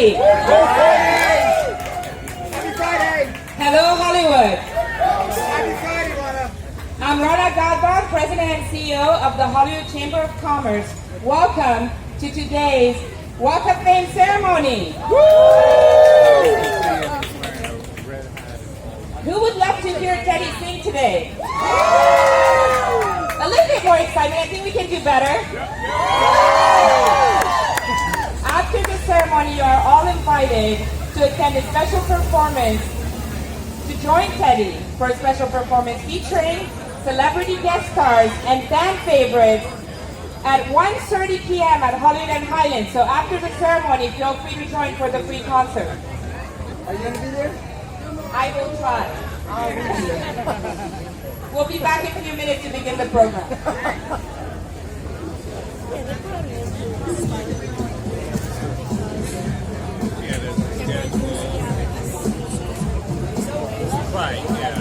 Teddy. Happy Friday. Hello, Hollywood. Happy Friday, Rana. I'm Rana Gadbar, President and CEO of the Hollywood Chamber of Commerce. Welcome to today's Walk of Fame ceremony. Who would love to hear Teddy sing today? A little bit more excitement. I think we can do better. After the ceremony, you are all invited to attend a special performance, to join Teddy for a special performance featuring celebrity guest stars and fan favorites at 1:30 p.m. at Hollywood and Highland. So after the ceremony, feel free to join for the free concert. Are you going to be there? I will try. We'll be back in a few minutes to begin the program. Right, yeah.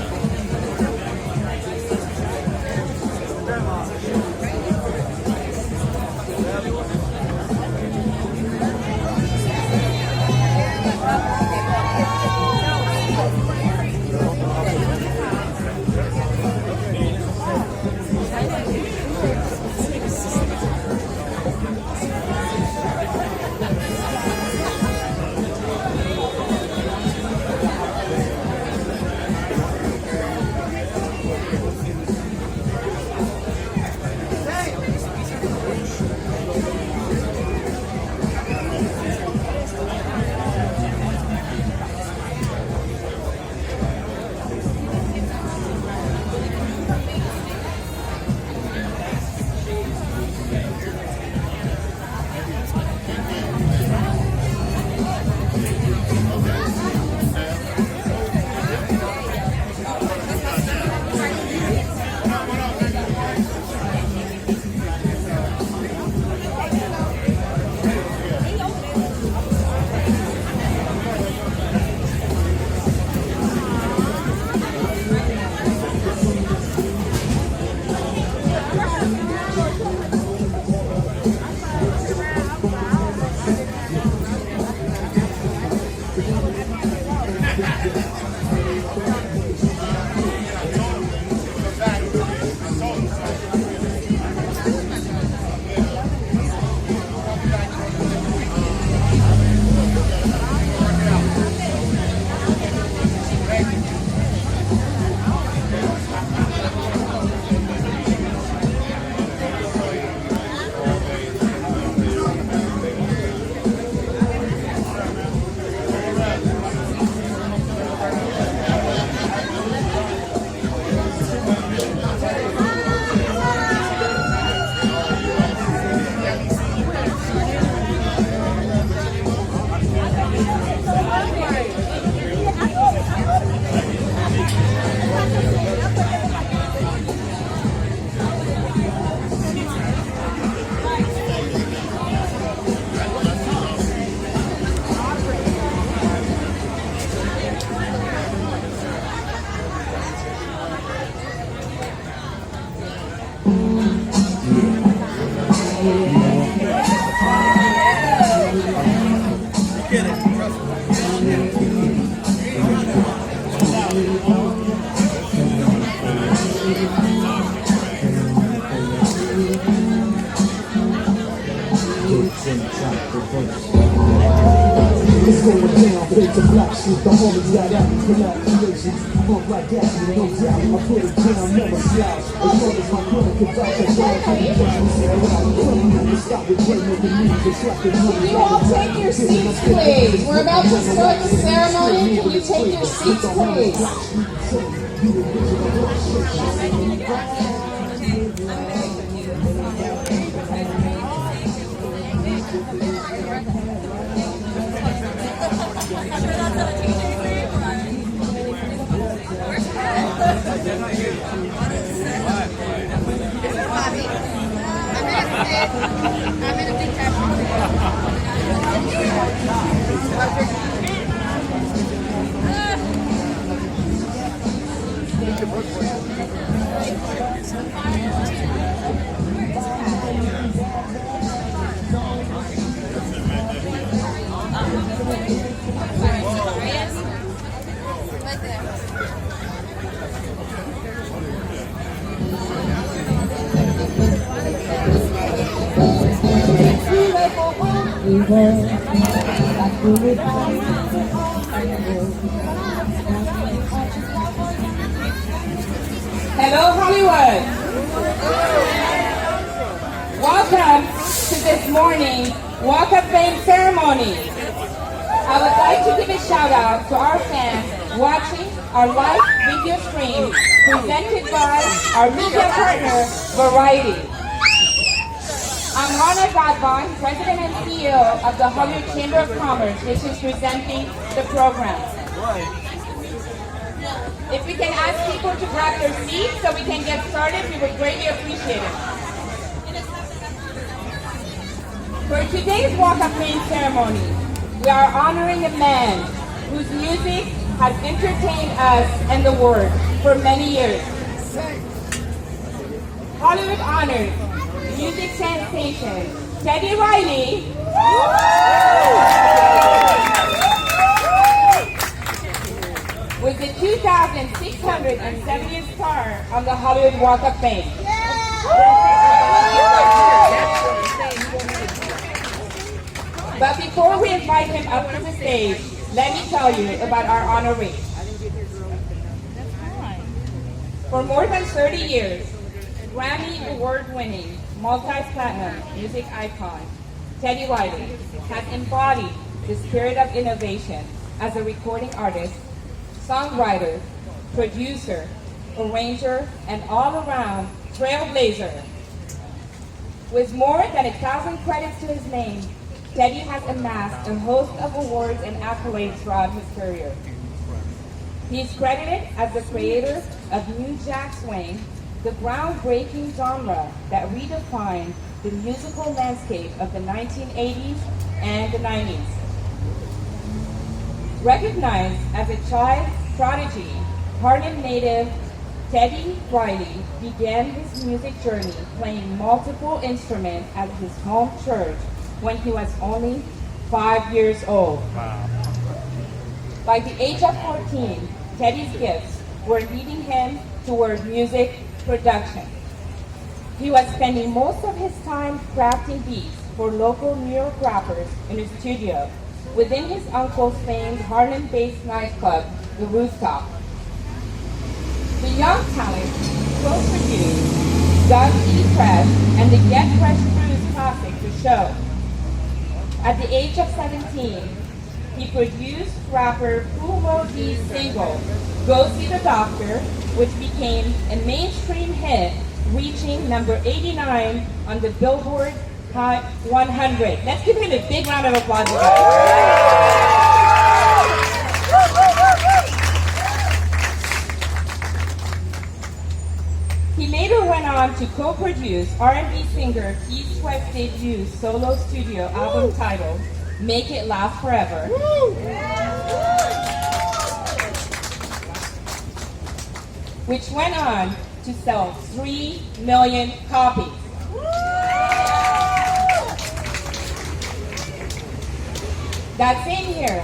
It's going down, paint the black sheet, the homies got out, congratulations, pump like that, no doubt, I put it down, never slouch, as long as my brother can vouch, as long as I can catch me, say around, tell me to stop it, wait, make the music, it's like the money. Can you all take your seats, please? We're about to start the ceremony, can you take your seats, please? Hello, Hollywood. Welcome to this morning's Walk of Fame ceremony. I would like to give a shout out to our fans watching our live video stream presented by our media partner, Variety. I'm Rana Gadban, President and CEO of the Hollywood Chamber of Commerce, which is presenting the program. If we can ask people to grab their seats so we can get started, we would greatly appreciate it. For today's Walk of Fame ceremony, we are honoring a man whose music has entertained us and the world for many years. Hollywood honors music sensation Teddy Riley with the 2,670th star on the Hollywood Walk of Fame. But before we invite him up to the stage, let me tell you about our honoree. For more than 30 years, Grammy award-winning, multi-platinum music icon, Teddy Riley has embodied the spirit of innovation as a recording artist, songwriter, producer, arranger, and all-around trailblazer. With more than 1,000 credits to his name, Teddy has amassed a host of awards and accolades throughout his career. He is credited as the creator of New Jack Swing, the groundbreaking genre that redefined the musical landscape of the 1980s and the 90s. Recognized as a child prodigy, Harlem native Teddy Riley began his music journey playing multiple instruments at his home church when he was only 5 years old. Wow. By the age of 14, Teddy's gifts were leading him toward music production. He was spending most of his time crafting beats for local New York rappers in his studio within his uncle's famed Harlem-based nightclub, The Rooftop. The young talent co-produced Doug E. Fresh and the Get Fresh Blues classic, The Show. At the age of 17, he produced rapper Fumo D's single, Go See the Doctor, which became a mainstream hit, reaching number 89 on the Billboard Hot 100. Let's give him a big round of applause, guys. He later went on to co-produce R&B singer Keith Sweat's debut solo studio album titled Make It Last Forever. Which went on to sell 3 million copies. That same year,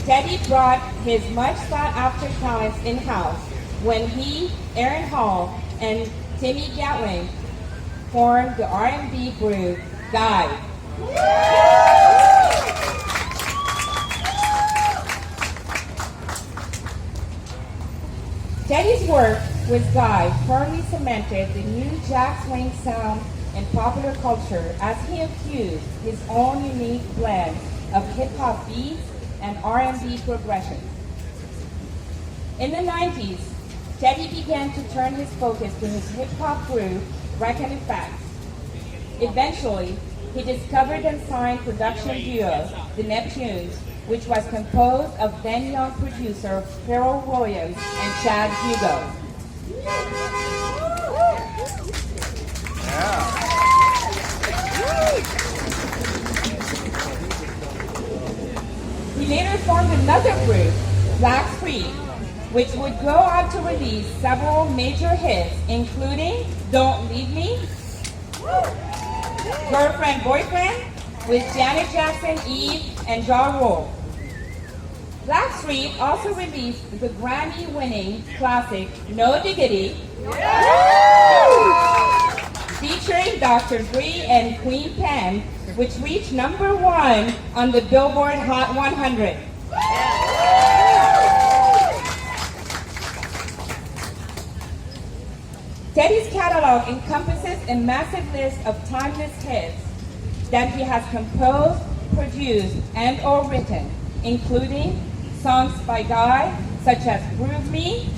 Teddy brought his much sought-after talents in-house when he, Aaron Hall, and Timmy Gatling formed the R&B group Guy. Teddy's work with Guy firmly cemented the new Jack Swing sound in popular culture as he infused his own unique blend of hip-hop beats and R&B progressions. In the 90s, Teddy began to turn his focus to his hip-hop group, Reckon and Facts. Eventually, he discovered and signed production duo, The Neptunes, which was composed of then-young producer Pharrell Williams and Chad Hugo. He later formed another group, Black Street, which would go on to release several major hits, including Don't Leave Me, Girlfriend Boyfriend, with Janet Jackson, Eve, and Ja Rule. Blackstreet also released the Grammy-winning classic No Diggity, featuring Dr. Dre and Queen Pen which reached #1 on the Billboard Hot 100. Teddy's catalog encompasses a massive list of timeless hits that he has composed, produced, and or written, including songs by Guy such as Groove Me,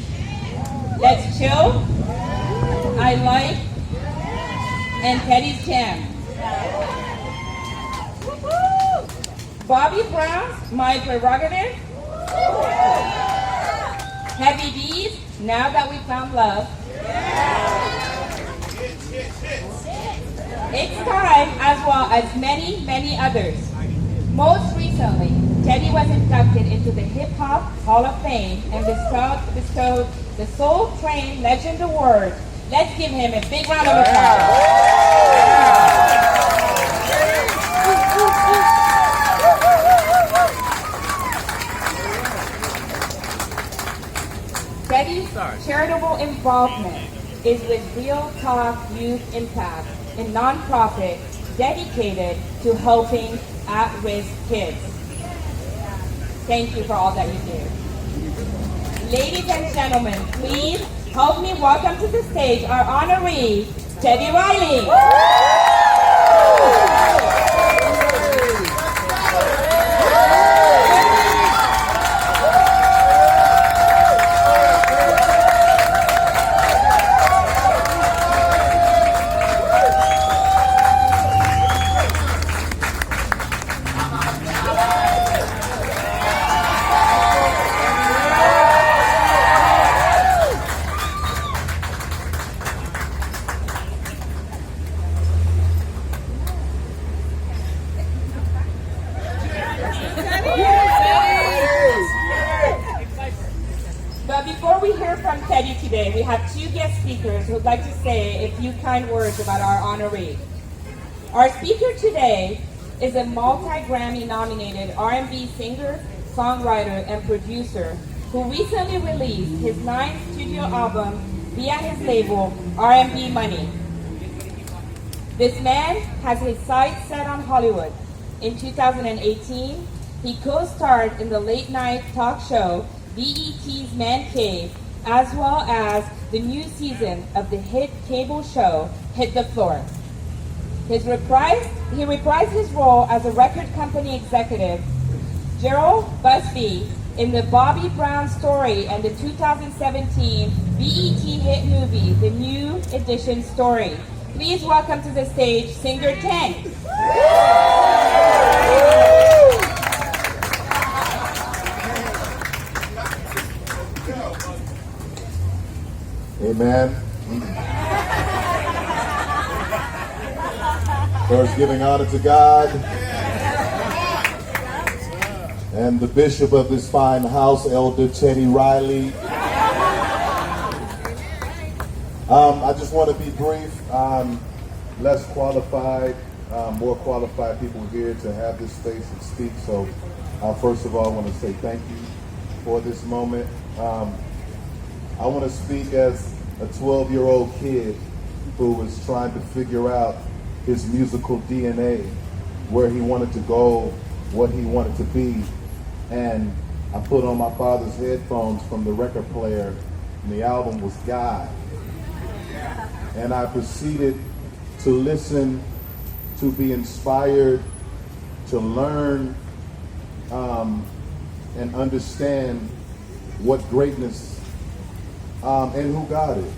Let's Chill, I Like, and Teddy's Jam. Bobby Brown's My Prerogative, Heavy D's Now That We Found Love, It's Time, as well as many, many others. Most recently, Teddy was inducted into the Hip Hop Hall of Fame and bestowed the Soul Train Legend Award. Let's give him a big round of applause. Teddy's charitable involvement is with Real Talk Youth Impact, a nonprofit dedicated to helping at-risk kids. Thank you for all that you do. Ladies and gentlemen, please help me welcome to the stage our honoree, Teddy Riley. But before we hear from Teddy today, we have two guest speakers who would like to say a few kind words about our honoree. Our speaker today is a multi-Grammy nominated R&B singer, songwriter, and producer who recently released his 9th studio album via his label, R&B Money. This man has his sights set on Hollywood. In 2018, he co-starred in the late-night talk show BET's Man Cave, as well as the new season of the hit cable show Hit the Floor. He reprised his role as a record company executive, Gerald Busby, in the Bobby Brown Story and the 2017 BET hit movie, The New Edition Story. Please welcome to the stage singer Tank. Amen. First, giving honor to God and the bishop of this fine house, Elder Teddy Riley. I just want to be brief. Less qualified, more qualified people here to have this space and speak. So, first of all, I want to say thank you for this moment. I want to speak as a 12-year-old kid who was trying to figure out his musical DNA, where he wanted to go, what he wanted to be. And I put on my father's headphones from the record player, and the album was God. And I proceeded to listen, to be inspired, to learn, and understand what greatness and who God is.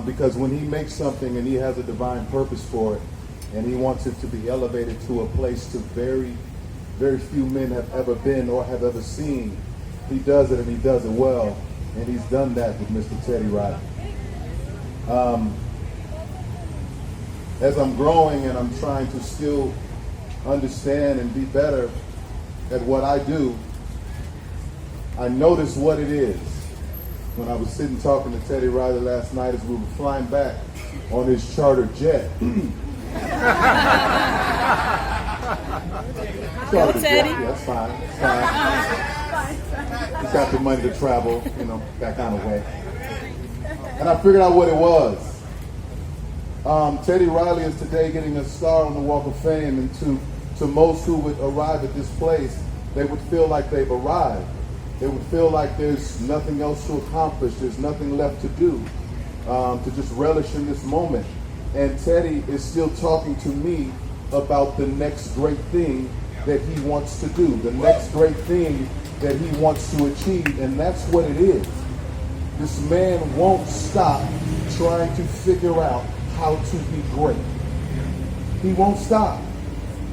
Because when he makes something and he has a divine purpose for it, and he wants it to be elevated to a place to very, very few men have ever been or have ever seen, he does it and he does it well. And he's done that with Mr. Teddy Riley. As I'm growing and I'm trying to still understand and be better at what I do, I noticed what it is. When I was sitting talking to Teddy Riley last night as we were flying back on his charter jet. Charter jet, yeah, that's fine. It's fine. He's got the money to travel, that kind of way. And I figured out what it was. Teddy Riley is today getting a star on the Walk of Fame, and to most who would arrive at this place, they would feel like they've arrived. They would feel like there's nothing else to accomplish, there's nothing left to do, to just relish in this moment. And Teddy is still talking to me about the next great thing that he wants to do, the next great thing that he wants to achieve, and that's what it is. This man won't stop trying to figure out how to be great. He won't stop.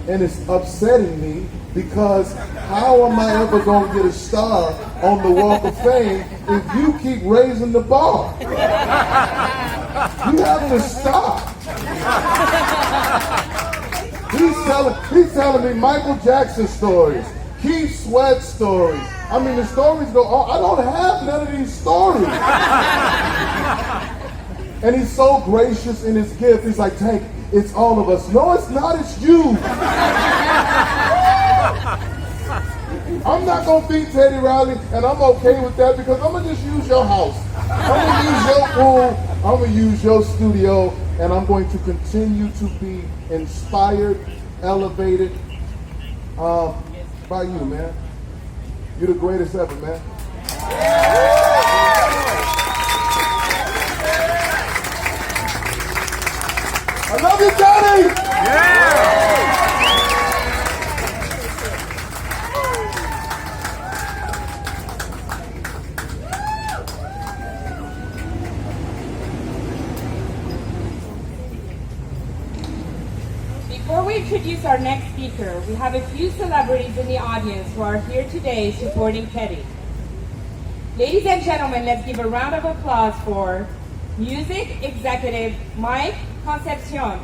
And it's upsetting me because how am I ever going to get a star on the Walk of Fame if you keep raising the bar? You have to stop. He's telling me Michael Jackson stories, Keith Sweat stories. I mean, the stories go on. I don't have none of these stories. And he's so gracious in his gift. He's like, Tank, it's all of us. No, it's not. It's you. I'm not going to beat Teddy Riley, and I'm okay with that because I'm going to just use your house. I'm going to use your pool. I'm going to use your studio, and I'm going to continue to be inspired, elevated by you, man. You're the greatest ever, man. I love you, Daddy! Before we introduce our next speaker, we have a few celebrities in the audience who are here today supporting Teddy. Ladies and gentlemen, let's give a round of applause for music executive Mike Concepcion.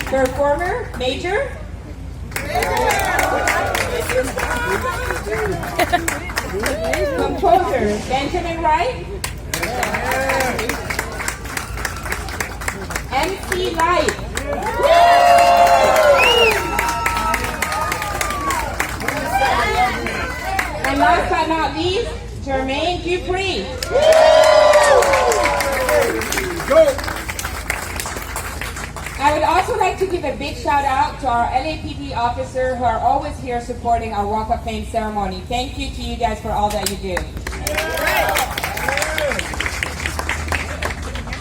Performer Major. Composer Benjamin Wright. MC Light. And last but not least, Jermaine Dupree. I would also like to give a big shout out to our LAPD officers who are always here supporting our Walk of Fame ceremony. Thank you to you guys for all that you do.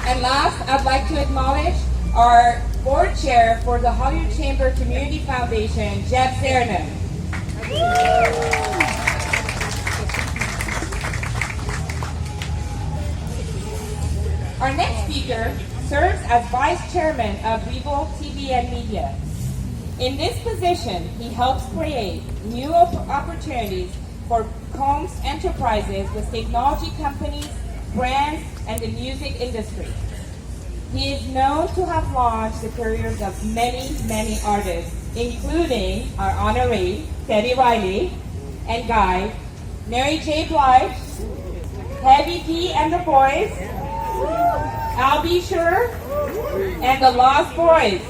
And last, I'd like to acknowledge our board chair for the Hollywood Chamber Community Foundation, Jeb Cernan. Our next speaker serves as Vice Chairman of Regal TV and Media. In this position, he helps create new opportunities for Combs Enterprises with technology companies, brands, and the music industry. He is known to have launched the careers of many, many artists, including our honoree, Teddy Riley, and Guy, Mary J. Blige, Heavy D and the Boys, Al B. Sure, and the Lost Boys.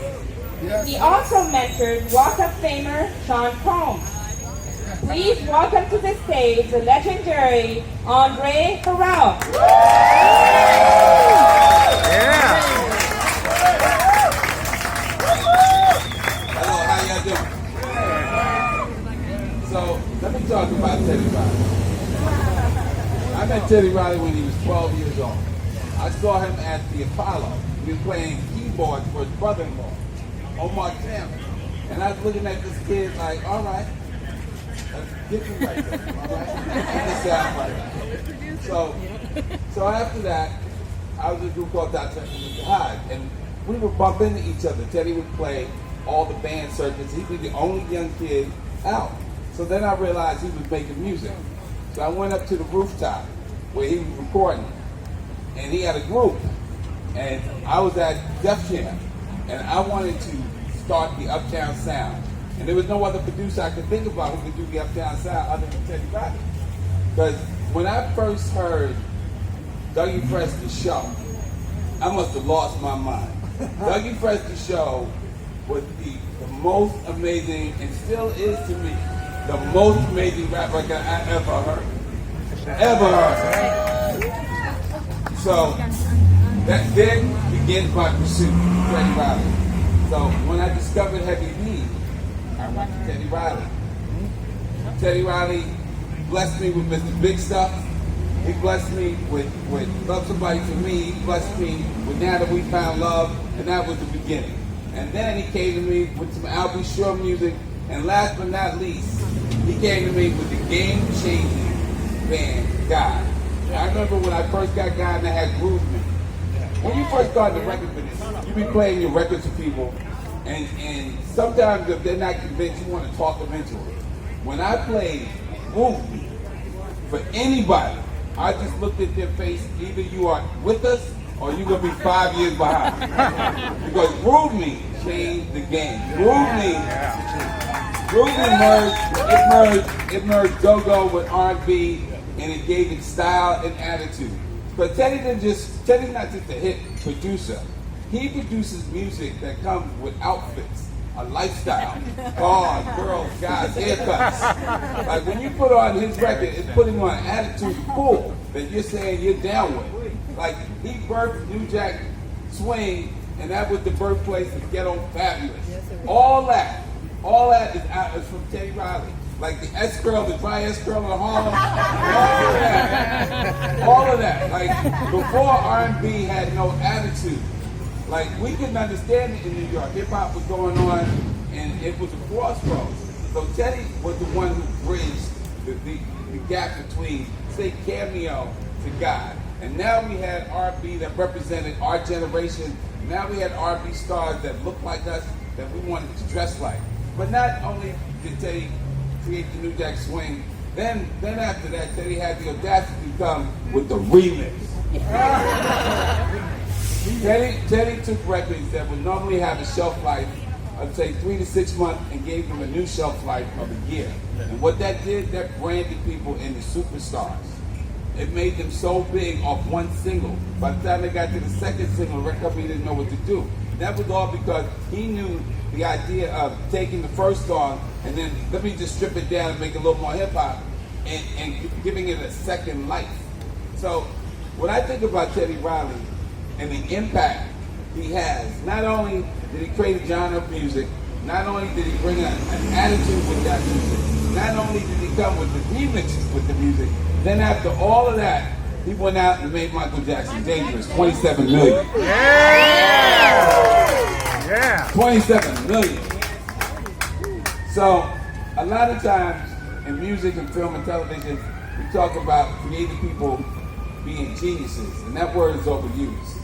He also mentored Walk of Famer Sean Combs. Please welcome to the stage the legendary Andre Harrell. Hello, how y'all doing? So, let me talk about Teddy Riley. I met Teddy Riley when he was 12 years old. I saw him at the Apollo. He was playing keyboards for his brother-in-law, Omar Campbell. And I was looking at this kid like, all right, that's different right there, all right? And it sounds right. So after that, I was in a group called Dr. Hyde, and we would bump into each other. Teddy would play all the band circuits. He was the only young kid out. So then I realized he was making music. So I went up to the rooftop where he was recording. And he had a group. And I was at Def Jam. And I wanted to start the Uptown Sound. And there was no other producer I could think about who could do the Uptown Sound other than Teddy Riley. Because when I first heard Dougie Fresh the Show, I must have lost my mind. Dougie Fresh the Show was the most amazing, and still is to me, the most amazing rap record I ever heard. ever heard. So that then begins my pursuit of Teddy Riley. So when I discovered Heavy D, I went to Teddy Riley. Teddy Riley blessed me with Mr. Big Stuff. He blessed me with Love Somebody For Me. He blessed me with Now That We Found Love, and that was the beginning. And then he came to me with some Al B. Sure music, and last but not least, he came to me with the game-changing band, God. I remember when I first got God and I had Groove Me. When you first started the record business, you be playing your records to people, and sometimes if they're not convinced, you want to talk them into it. When I played Groove Me for anybody, I just looked at their face, either you are with us or you're going to be 5 years behind. Because Groove Me changed the game. Groove Me merged go-go with R&B, and it gave it style and attitude. But Teddy's not just a hit producer. He produces music that comes with outfits, a lifestyle, cars, girls, guys, haircuts. Like when you put on his record, it's putting on an attitude full that you're saying you're down with. Like he birthed New Jack Swing, and that was the birthplace of Ghetto Fabulous. All that is from Teddy Riley. Like the S-Girl, the dry S-Girl in Harlem, all of that. Like before R&B had no attitude. Like we couldn't understand it in New York. Hip-hop was going on, and it was a crossroads. So Teddy was the one who bridged the gap between, say, Cameo to God. And now we had R&B that represented our generation. Now we had R&B stars that looked like us, that we wanted to dress like. But not only did Teddy create the New Jack Swing, then after that, Teddy had the audacity to come with the remix. Teddy took records that would normally have a shelf life of say 3 to 6 months and gave them a new shelf life of a year. And what that did, that branded people into superstars. It made them so big off one single. By the time they got to the second single, the record company didn't know what to do. That was all because he knew the idea of taking the first song and then let me just strip it down and make it a little more hip hop and giving it a second life. So when I think about Teddy Riley and the impact he has, not only did he create a genre of music, not only did he bring an attitude with that music, not only did he come with the remixes with the music, then after all of that, he went out and made Michael Jackson Dangerous, 27 million. Yeah! 27 million. So, a lot of times in music and film and television, we talk about creative people being geniuses, and that word is overused.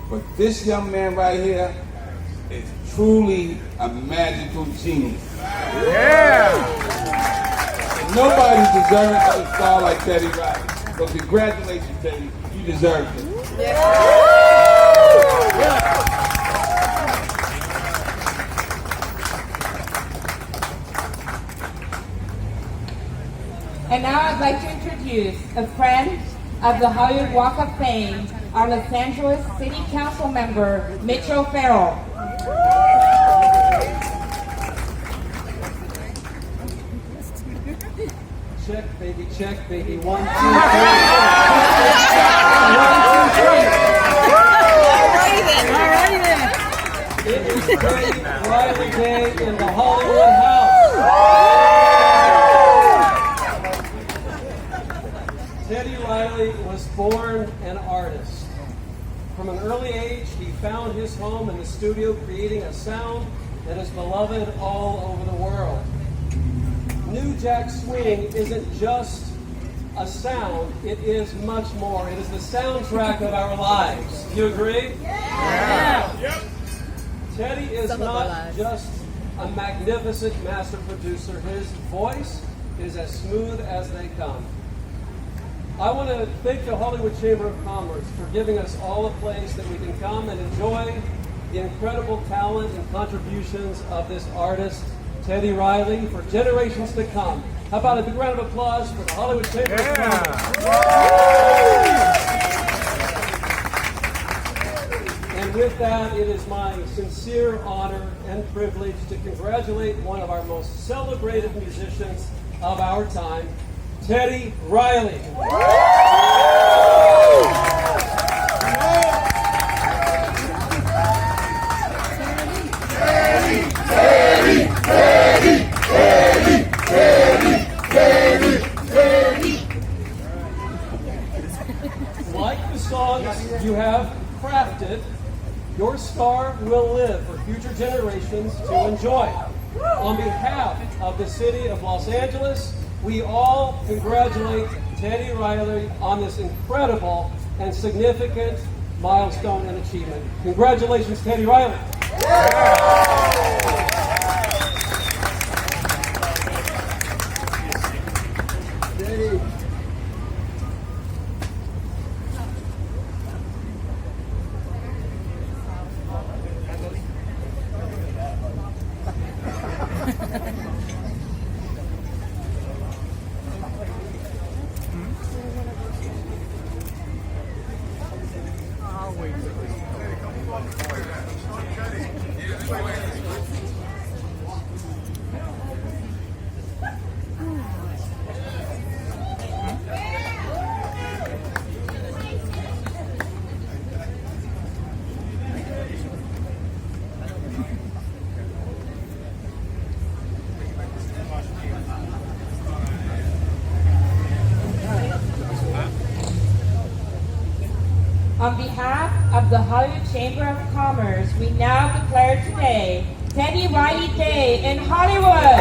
But this young man right here is truly a magical genius. Yeah! And nobody deserves a star like Teddy Riley. So congratulations, Teddy. You deserve it. Yeah. And now I'd like to introduce a friend of the Hollywood Walk of Fame, our Los Angeles City Council member, Mitchell Farrell. Check, baby, 1, 2, 3. 1, 2, 3. All right then. It is Teddy Riley Day in the Hollywood House. Teddy Riley was born an artist. From an early age, he found his home in the studio, creating a sound that is beloved all over the world. New Jack Swing isn't just a sound, it is much more. It is the soundtrack of our lives. Do you agree? Yeah. Yep. Teddy is not just a magnificent master producer. His voice is as smooth as they come. I want to thank the Hollywood Chamber of Commerce for giving us all a place that we can come and enjoy the incredible talent and contributions of this artist, Teddy Riley, for generations to come. How about a big round of applause for the Hollywood Chamber of Commerce? And with that, it is my sincere honor and privilege to congratulate one of our most celebrated musicians of our time, Teddy Riley. Like the songs you have crafted, your star will live for future generations to enjoy. On behalf of the city of Los Angeles, we all congratulate Teddy Riley on this incredible and significant milestone and achievement. Congratulations, Teddy Riley. Teddy. On behalf of the Hollywood Chamber of Commerce, we now declare today Teddy Riley Day in Hollywood.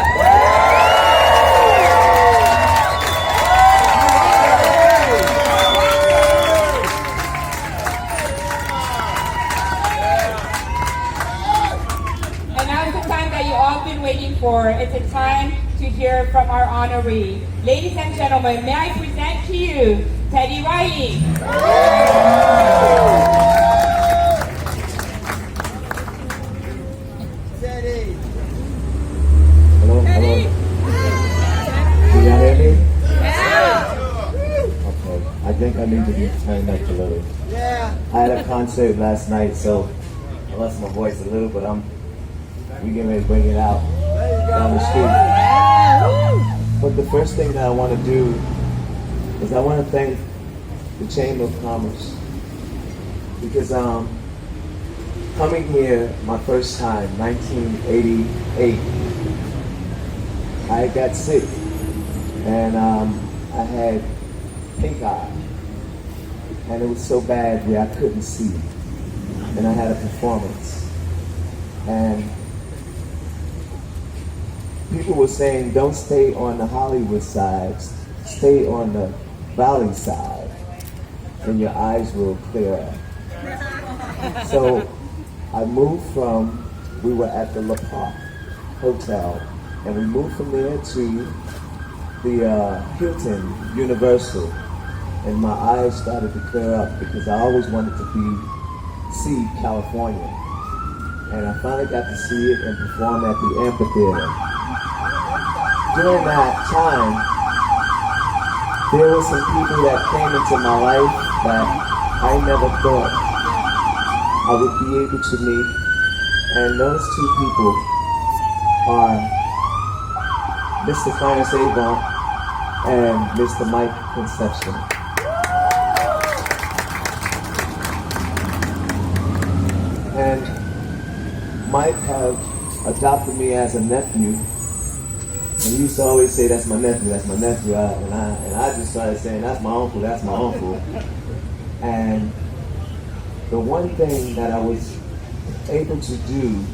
And now's the time that you all been waiting for. It's a time to hear from our honoree. Ladies and gentlemen, may I present to you Teddy Riley. Teddy. Hello, hello. Can y'all hear me? Okay, I think I need to be turned up a little. Yeah. I had a concert last night, so I lost my voice a little, but we getting ready to bring it out down the street. But the first thing that I want to do is I want to thank the Chamber of Commerce because coming here my first time, 1988, I got sick and I had pink eye and it was so bad where I couldn't see, and I had a performance and people were saying don't stay on the Hollywood side, stay on the Valley side and your eyes will clear up. So I moved we were at the La Park Hotel, and we moved from there to the Hilton Universal, and my eyes started to clear up because I always wanted to see California. And I finally got to see it and perform at the amphitheater. During that time, there were some people that came into my life that I never thought I would be able to meet, and those two people are Mr. Clarence Avon and Mr. Mike Conception. And Mike have adopted me as a nephew, and he used to always say, that's my nephew, and I just started saying, that's my uncle. And the one thing that I was able to do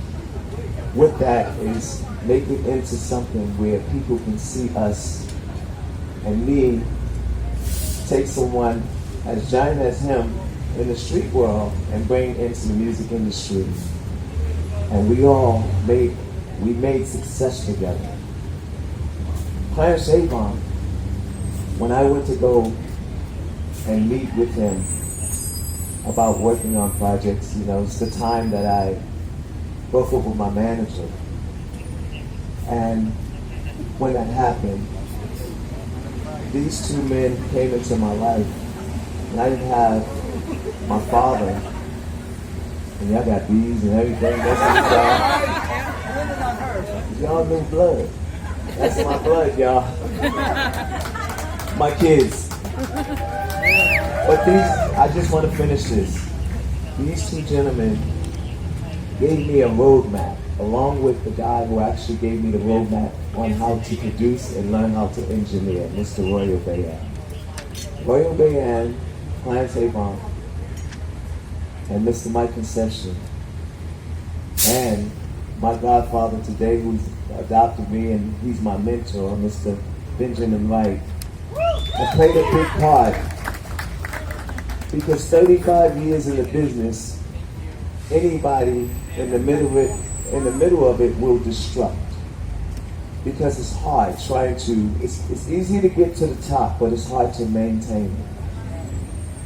with that is make it into something where people can see us, and me take someone as giant as him in the street world and bring into the music industry. And we made success together. Clarence Avon, when I went to go and meet with him about working on projects, it's the time that I broke up with my manager. And when that happened, these two men came into my life, and I didn't have my father, and y'all got bees and everything. Y'all new blood. That's my blood, y'all. my kids. But I just want to finish this. These two gentlemen gave me a roadmap, along with the guy who actually gave me the roadmap on how to produce and learn how to engineer, Mr. Royal Bayan. Royal Bayan, Clarence Avon, and Mr. Mike Conception, and my godfather today, who's adopted me and he's my mentor, Mr. Benjamin Wright, have played a big part, because 35 years in the business, anybody in the middle of it will destruct, because it's hard trying to. It's easy to get to the top, but it's hard to maintain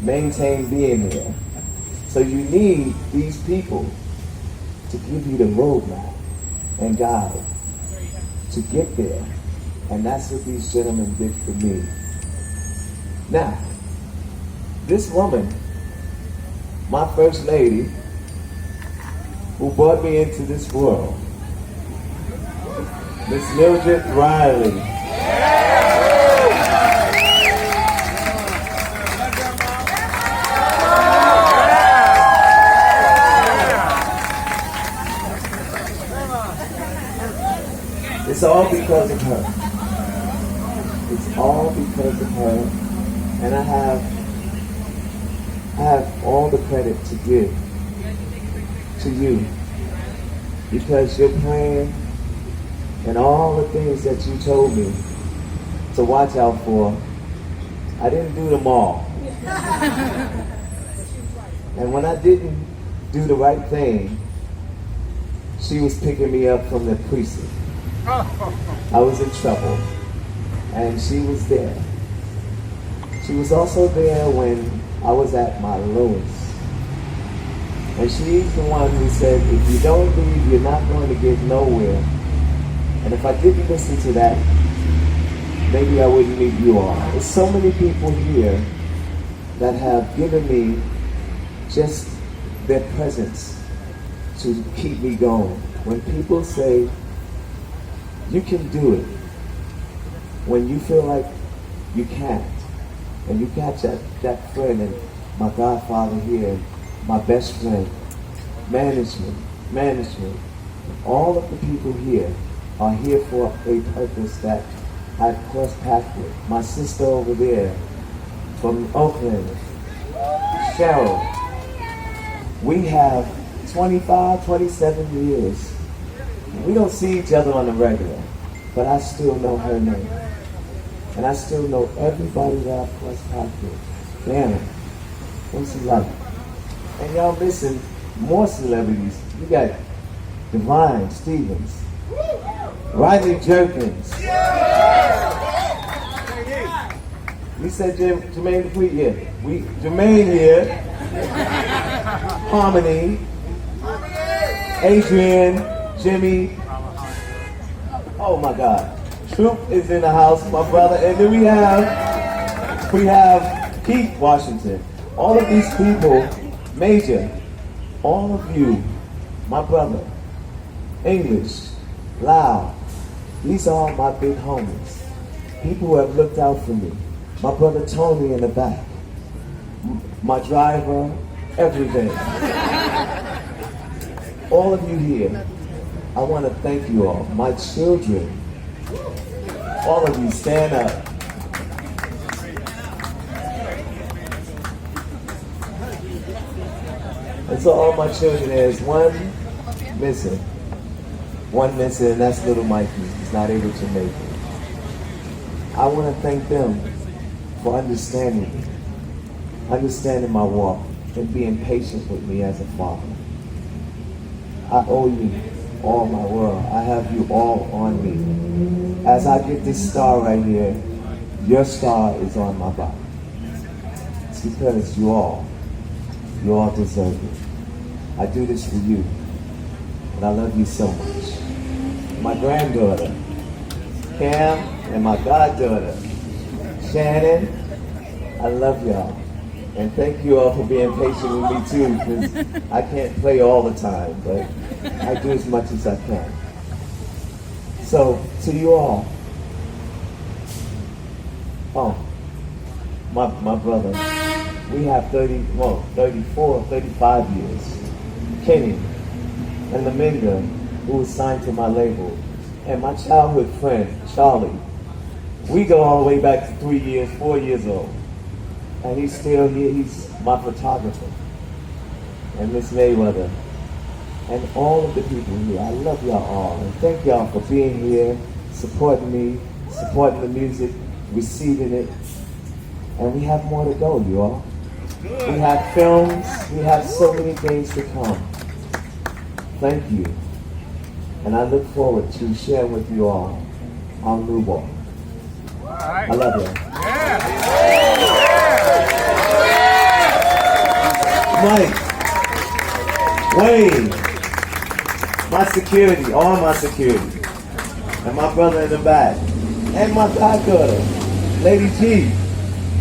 being there. So you need these people to give you the roadmap and guide to get there, and that's what these gentlemen did for me. Now, this woman, my first lady, who brought me into this world, Miss Mildred Riley. It's all because of her. It's all because of her, and I have all the credit to give to you, because your plan and all the things that you told me to watch out for, I didn't do them all. And when I didn't do the right thing, she was picking me up from the precinct. I was in trouble, and she was there. She was also there when I was at my lowest. And she's the one who said, if you don't leave, you're not going to get nowhere. And if I didn't listen to that, maybe I wouldn't meet you all. There's so many people here that have given me just their presence to keep me going. When people say, you can do it, when you feel like you can't, and you got that friend, and my godfather here, my best friend, management, all of the people here are here for a purpose that I've crossed paths with. My sister over there from Oakland, Cheryl, we have 25, 27 years. We don't see each other on the regular, but I still know her name. And I still know everybody that I've crossed paths with. Damn it. What's he like? And y'all missing more celebrities. You got Divine Stevens, Rodney Jerkins. We said Jermaine Dupri, yeah. Jermaine here. Honoree, Adrian, Jimmy. Oh my God. Troop is in the house, my brother. And then we have Keith Washington. All of these people, Major, all of you, my brother, English, Loud, these are my big homies. People who have looked out for me. My brother Tony in the back. My driver, everything. All of you here, I want to thank you all. My children, all of you, stand up. And so all my children, there's one missing, and that's little Mikey. He's not able to make it. I want to thank them for understanding me, understanding my walk, and being patient with me as a father. I owe you all my world. I have you all on me. As I get this star right here, your star is on my body. It's because you all deserve it. I do this for you, and I love you so much. My granddaughter, Cam, and my goddaughter, Shannon, I love y'all. And thank you all for being patient with me too, because I can't play all the time, but I do as much as I can. So, to you all, my brother. We have 34, 35 years. Kenny and Laminga, who was signed to my label, and my childhood friend, Charlie. We go all the way back to 3 years, 4 years old. And he's still here, he's my photographer. And Miss Mayweather. And all of the people here, I love y'all all. And thank y'all for being here, supporting me, supporting the music, receiving it. And we have more to go, you all. We have films, we have so many things to come. Thank you. And I look forward to sharing with you all on New Ball. I love you. Mike, Wayne, my security, all my security, and my brother in the back, and my goddaughter, Lady G,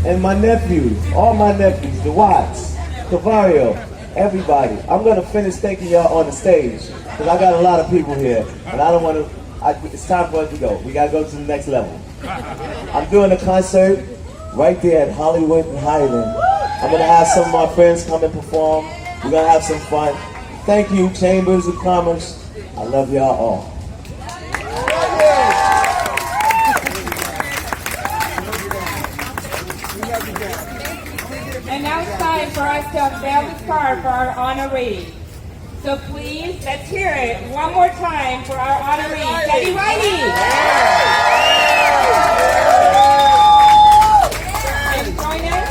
and my nephews, all my nephews, the Watts, Cavario, everybody. I'm going to finish thanking y'all on the stage, because I got a lot of people here, and I don't want to, it's time for us to go. We got to go to the next level. I'm doing a concert right there at Hollywood and Highland. I'm going to have some of my friends come and perform. We're going to have some fun. Thank you, Chambers of Commerce. I love y'all all. And now it's time for us to unveil the star for our honoree. So please, let's hear it one more time for our honoree, Teddy Riley. And join us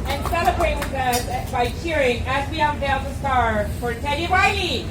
and celebrate with us by cheering as we unveil the star for Teddy Riley.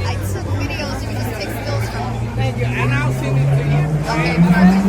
I took videos, you can just take stills from. Thank you, and I'll send it to you. Okay, perfect.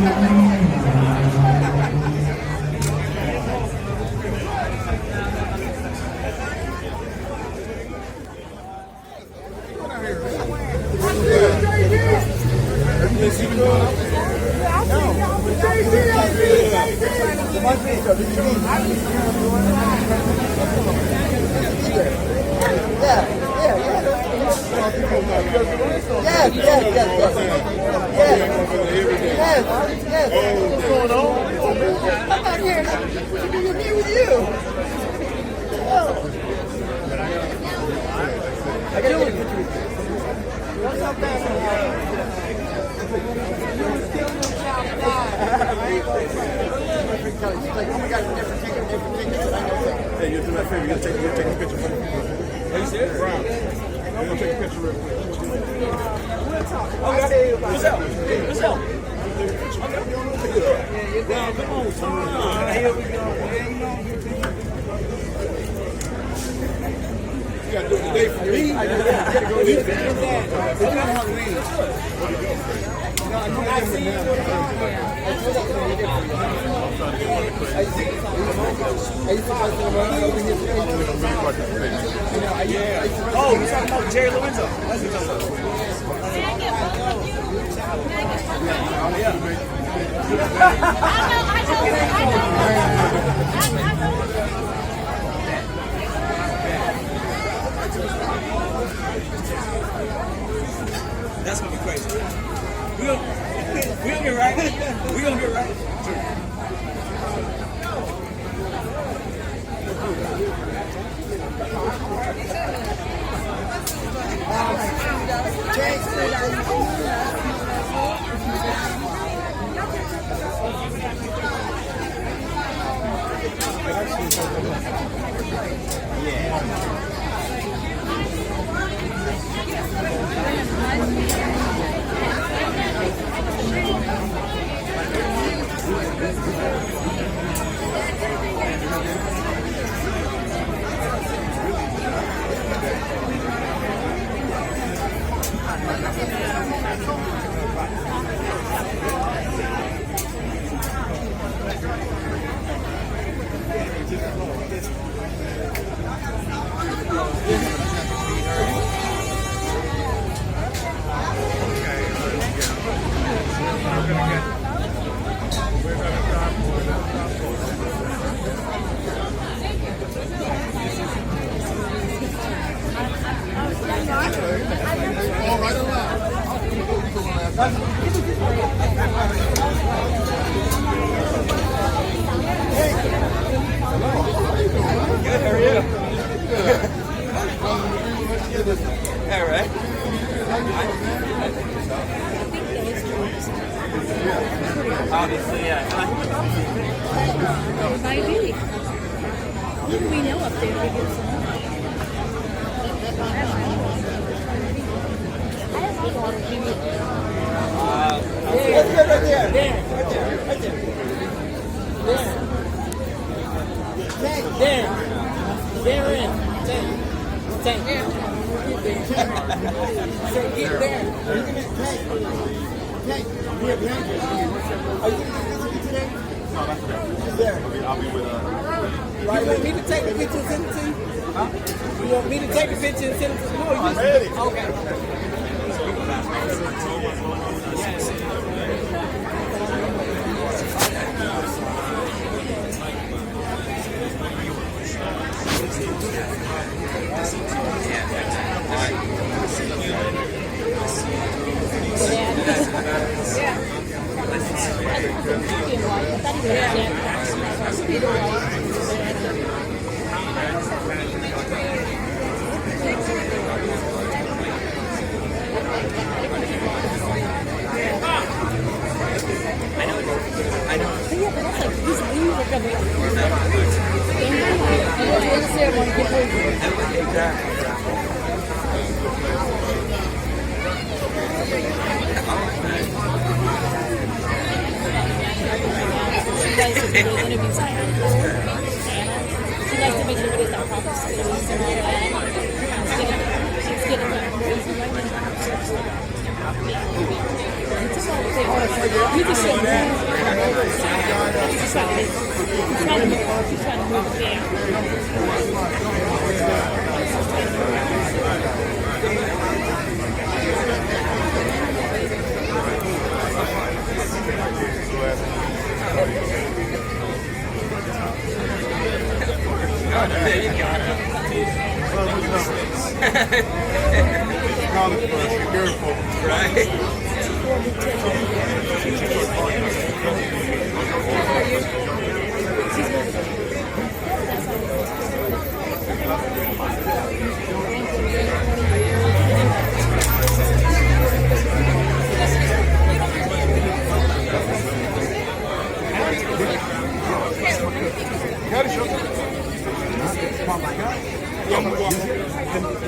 Yes. What's going on? Come back here. serious? Brown. I'm gonna take a picture real quick. Okay. What's up? What's up? Brown, come on. Here we go. You gotta do it today for me. I gotta go eat it. It's not Honoree. I see you. Oh, we're talking about Jerry Lorenzo. That's what you're talking That's gonna be crazy. We gonna get right. We gonna get right. Obviously, yeah. It might be. We know up there they get some money. Let's get right there. There. They're in. Tank. So get there. Tank. Are you going to visit today? No, that's okay. There. I'll be with Right, you want me to take a picture and send it to you? Huh? You want me to take a picture and send it to you? No, I'm ready. Okay.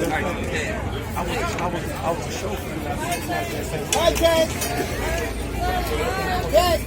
I was a chauffeur. Hi, Ken. Ken.